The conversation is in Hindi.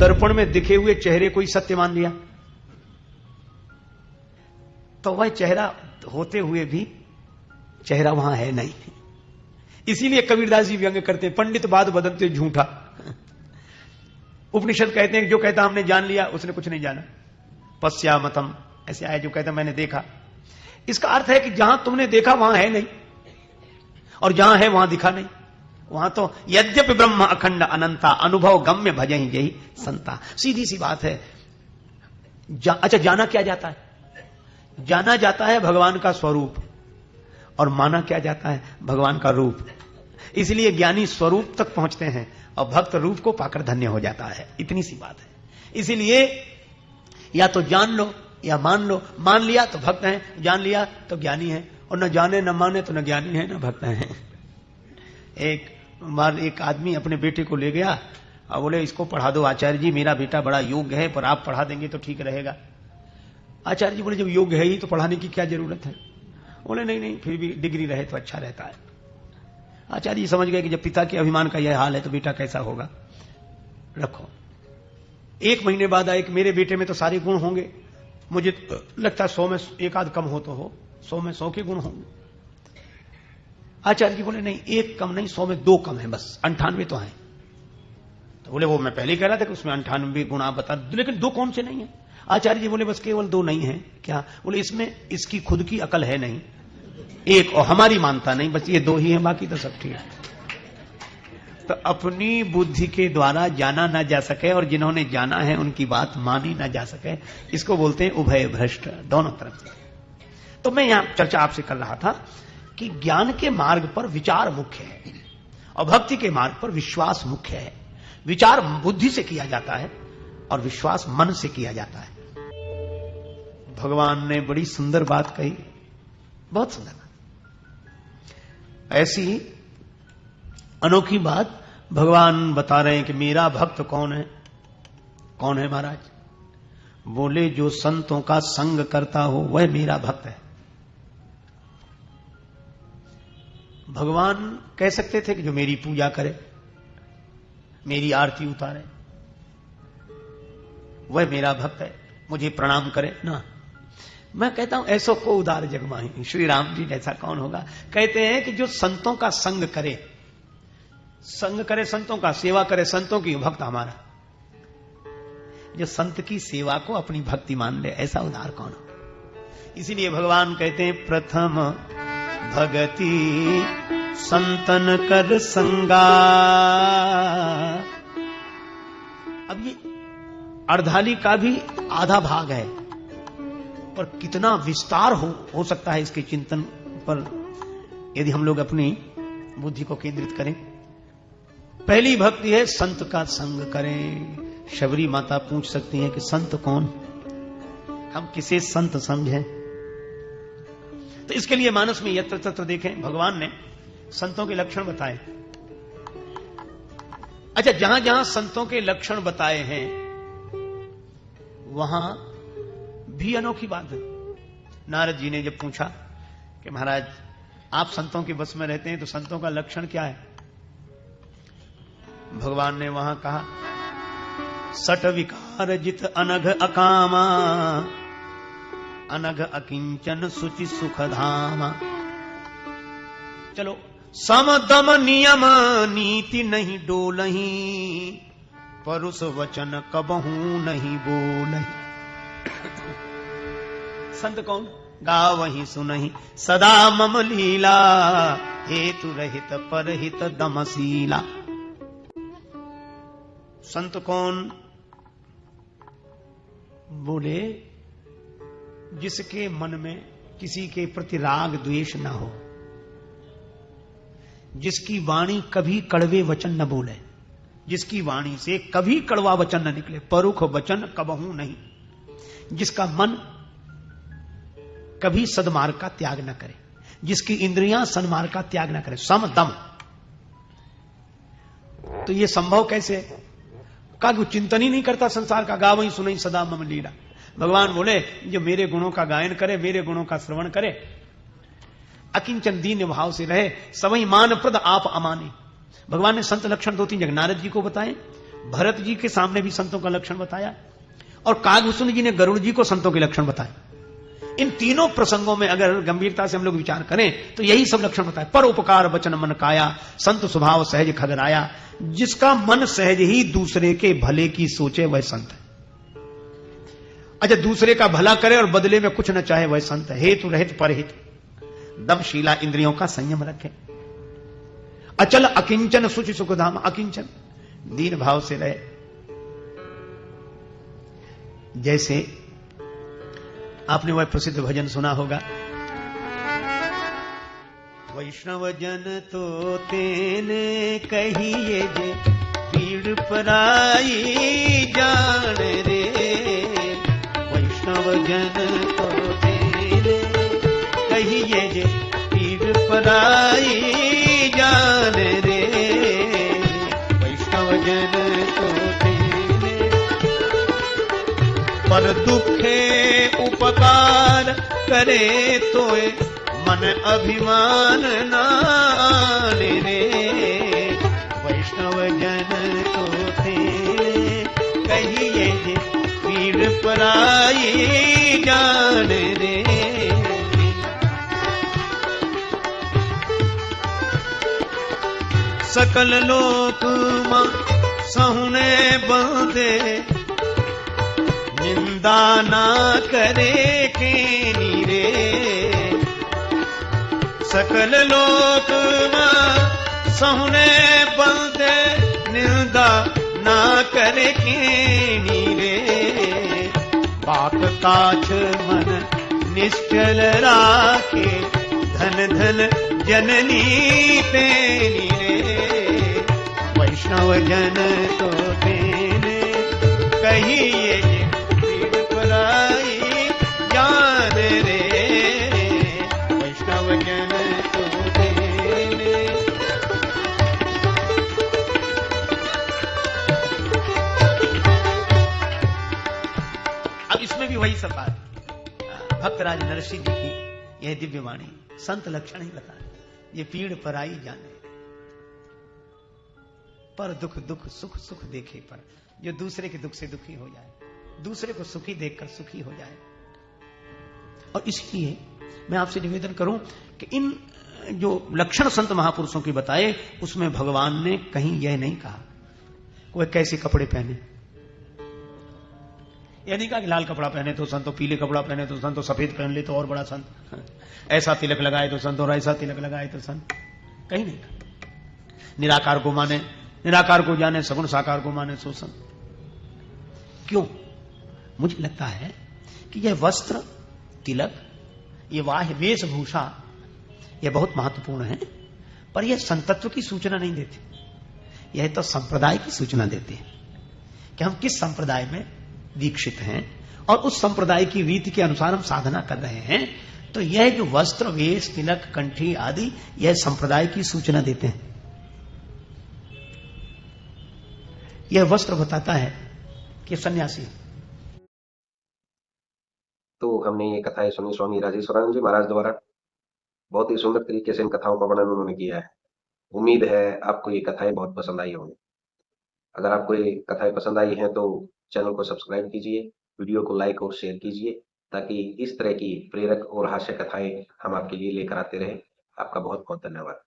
दर्पण में दिखे हुए चेहरे को ही सत्य मान लिया, तो वह चेहरा होते हुए भी चेहरा वहां है नहीं। इसीलिए कबीरदास जी व्यंग करते हैं, पंडित बात बदलते झूठा। उपनिषद कहते हैं जो कहता हमने जान लिया उसने कुछ नहीं जाना। पश्यामतम ऐसे आया, जो कहता मैंने देखा। इसका अर्थ है कि जहां तुमने देखा वहां है नहीं, और जहां है वहां दिखा नहीं। वहां तो यद्यपि ब्रह्म अखंड अनंता अनुभव गम्य भजहि यही संता। सीधी सी बात है। अच्छा, जाना क्या जाता है? जाना जाता है भगवान का स्वरूप, और माना क्या जाता है? भगवान का रूप। इसलिए ज्ञानी स्वरूप तक पहुंचते हैं और भक्त रूप को पाकर धन्य हो जाता है। इतनी सी बात है। इसीलिए या तो जान लो या मान लो। मान लिया तो भक्त हैं, जान लिया तो ज्ञानी है, और न जाने न माने तो न ज्ञानी है न भक्त हैं। एक बार एक आदमी अपने बेटे को ले गया और बोले इसको पढ़ा दो आचार्य जी, मेरा बेटा बड़ा योग्य है, पर आप पढ़ा देंगे तो ठीक रहेगा। आचार्य जी बोले जब योग्य है ही तो पढ़ाने की क्या जरूरत है? बोले नहीं नहीं, फिर भी डिग्री रहे तो अच्छा रहता है। आचार्य जी समझ गए कि जब पिता के अभिमान का यह हाल है तो बेटा कैसा होगा, रखो। एक महीने बाद आए कि मेरे बेटे में तो सारे गुण होंगे, मुझे लगता है 100 में एक आध कम हो तो हो, 100 में 100 के गुण होंगे। आचार्य जी बोले नहीं, एक कम नहीं, 100 में 2 कम है बस, 98 तो है। तो बोले वो मैं पहले कह रहा था कि उसमें 98 गुण आप बता, लेकिन 2 कौन से नहीं है? आचार्य जी बोले बस केवल 2 नहीं है। क्या? बोले इसमें इसकी खुद की अकल है नहीं, एक, और हमारी मानता नहीं, बस ये 2 ही है, बाकी तो सब ठीक है। तो अपनी बुद्धि के द्वारा जाना ना जा सके और जिन्होंने जाना है उनकी बात मानी ना जा सके, इसको बोलते हैं उभय भ्रष्ट, दोनों तरफ से। तो मैं यहां चर्चा आपसे कर रहा था कि ज्ञान के मार्ग पर विचार मुख्य है और भक्ति के मार्ग पर विश्वास मुख्य है। विचार बुद्धि से किया जाता है और विश्वास मन से किया जाता है। भगवान ने बड़ी सुंदर बात कही, बहुत सुंदर बात। ऐसी अनोखी बात भगवान बता रहे हैं कि मेरा भक्त कौन है? कौन है महाराज? बोले जो संतों का संग करता हो वह मेरा भक्त है। भगवान कह सकते थे कि जो मेरी पूजा करे, मेरी आरती उतारे, वह मेरा भक्त है, मुझे प्रणाम करे ना। मैं कहता हूं ऐसो को उदार जग माही, श्री राम जी जैसा कौन होगा? कहते हैं कि जो संतों का संग करे, संग करे संतों का, सेवा करे संतों की, भक्त हमारा। जो संत की सेवा को अपनी भक्ति मान ले, ऐसा उदार कौन हो? इसीलिए भगवान कहते हैं प्रथम भगति संतन कर संगा। अब ये अर्धाली का भी आधा भाग है, पर कितना विस्तार हो सकता है इसके चिंतन पर यदि हम लोग अपनी बुद्धि को केंद्रित करें। पहली भक्ति है संत का संग करें। शबरी माता पूछ सकती है कि संत कौन? हम किसे संत समझें? तो इसके लिए मानस में यत्र तत्र देखें, भगवान ने संतों के लक्षण बताए। अच्छा, जहां जहां संतों के लक्षण बताए हैं वहां भी अनोखी बात है। नारद जी ने जब पूछा कि महाराज आप संतों के बस में रहते हैं तो संतों का लक्षण क्या है? भगवान ने वहां कहा सट विकार जित अनघ अकामा, अनघ अकिंचन सुचि सुख धामा। चलो, सम दम नियम नीति नहीं डोलही, परुष वचन कबहू नहीं बोलही। संत कौन? गावही सुनहि सदा मम लीला, हेतु रहित परहित दमशीला। संत कौन? बोले जिसके मन में किसी के प्रति राग द्वेष न हो, जिसकी वाणी कभी कड़वे वचन न बोले, जिसकी वाणी से कभी कड़वा वचन न निकले, परुख वचन कबहू नहीं, जिसका मन कभी सदमार्ग का त्याग न करे, जिसकी इंद्रियां सन्मार्ग का त्याग न करे, सम दम। तो ये संभव कैसे? कहा कि चिंतन ही नहीं करता संसार का, गावही सुनहि सदा मम लीला। भगवान बोले जो मेरे गुणों का गायन करे, मेरे गुणों का श्रवण करे, अकिंचन दीन भाव से रहे, सवई मान प्रद आप अमाने। भगवान ने संत लक्षण 2-3 जगह नारद जी को बताए, भरत जी के सामने भी संतों का लक्षण बताया, और कागभूषण जी ने गरुड़ जी को संतों के लक्षण बताए। इन तीनों प्रसंगों में अगर गंभीरता से हम लोग विचार करें तो यही सब लक्षण बताए। पर उपकार वचन मन काया, संत स्वभाव सहज खगराया। जिसका मन सहज ही दूसरे के भले की सोचे वह संत है। अच्छा, दूसरे का भला करे और बदले में कुछ न चाहे वह संत है। हेतु रहित परहित, दमशीला, इंद्रियों का संयम रखे, अचल अकिंचन सुचि सुखधाम, अकिंचन दीन भाव से रहे। जैसे आपने वह प्रसिद्ध भजन सुना होगा, वैष्णव जन तो तेने कहिए जे पीड़ पराई जान रे। वैष्णव जन तो तेने कहिए जे पीड़ पराई जान रे। वैष्णव जन तो तेने पर दुखे उपकार करे तोए मन अभिमान नाने रे। वैष्णव जन तो तेरे कहिए जे पीड़ पराई जान रे। सकल लोक मां सहुने बंदे, निंदा ना करे के नीरे। सकल लोक मां सहुने बंदे, निंदा ना करे के नीरे। बात काछ मन निश्चल राखे, धन धन जननी तेनी रे। वैष्णव जन तो तेने कहिए पीड़ पराई जान रे। वैष्णव जन तो तेने। अब इसमें भी वही सब बात, भक्तराज नरसिंह जी की यह दिव्य वाणी, संत लक्षण ही बता, ये पीड़ पराई जाने, पर दुख दुख सुख सुख देखे पर। जो दूसरे के दुख से दुखी हो जाए, दूसरे को सुखी देखकर सुखी हो जाए। और इसलिए मैं आपसे निवेदन करूं कि इन जो लक्षण संत महापुरुषों की बताए, उसमें भगवान ने कहीं यह नहीं कहा कोई कैसे कपड़े पहने। यह नहीं कहा कि लाल कपड़ा पहने तो संत, पीले कपड़ा पहने तो संत, सफेद पहन ले तो और बड़ा संत, ऐसा तिलक लगाए तो संत और ऐसा तिलक लगाए तो संत, कहीं नहीं कहा। निराकार को माने, निराकार को जाने, सगुण साकार को माने सो संत। क्यों? मुझे लगता है कि यह वस्त्र, तिलक, ये बाह्य वेशभूषा, यह बहुत महत्वपूर्ण है, पर यह संतत्व की सूचना नहीं देते। यह तो संप्रदाय की सूचना देते हैं कि हम किस संप्रदाय में दीक्षित हैं और उस संप्रदाय की रीति के अनुसार हम साधना कर रहे हैं। तो यह जो वस्त्र, वेश, तिलक, कंठी आदि, यह संप्रदाय की सूचना देते हैं। यह वस्त्र बताता है कि सन्यासी। तो हमने ये कथाएं सुनी स्वामी राजेश्वरानंद जी महाराज द्वारा। बहुत ही सुंदर तरीके से इन कथाओं का वर्णन उन्होंने किया है। उम्मीद है आपको ये कथाएं बहुत पसंद आई होंगी। अगर आपको ये कथाएं पसंद आई हैं तो चैनल को सब्सक्राइब कीजिए, वीडियो को लाइक और शेयर कीजिए, ताकि इस तरह की प्रेरक और हास्य कथाएं हम आपके लिए लेकर आते रहें। आपका बहुत बहुत धन्यवाद।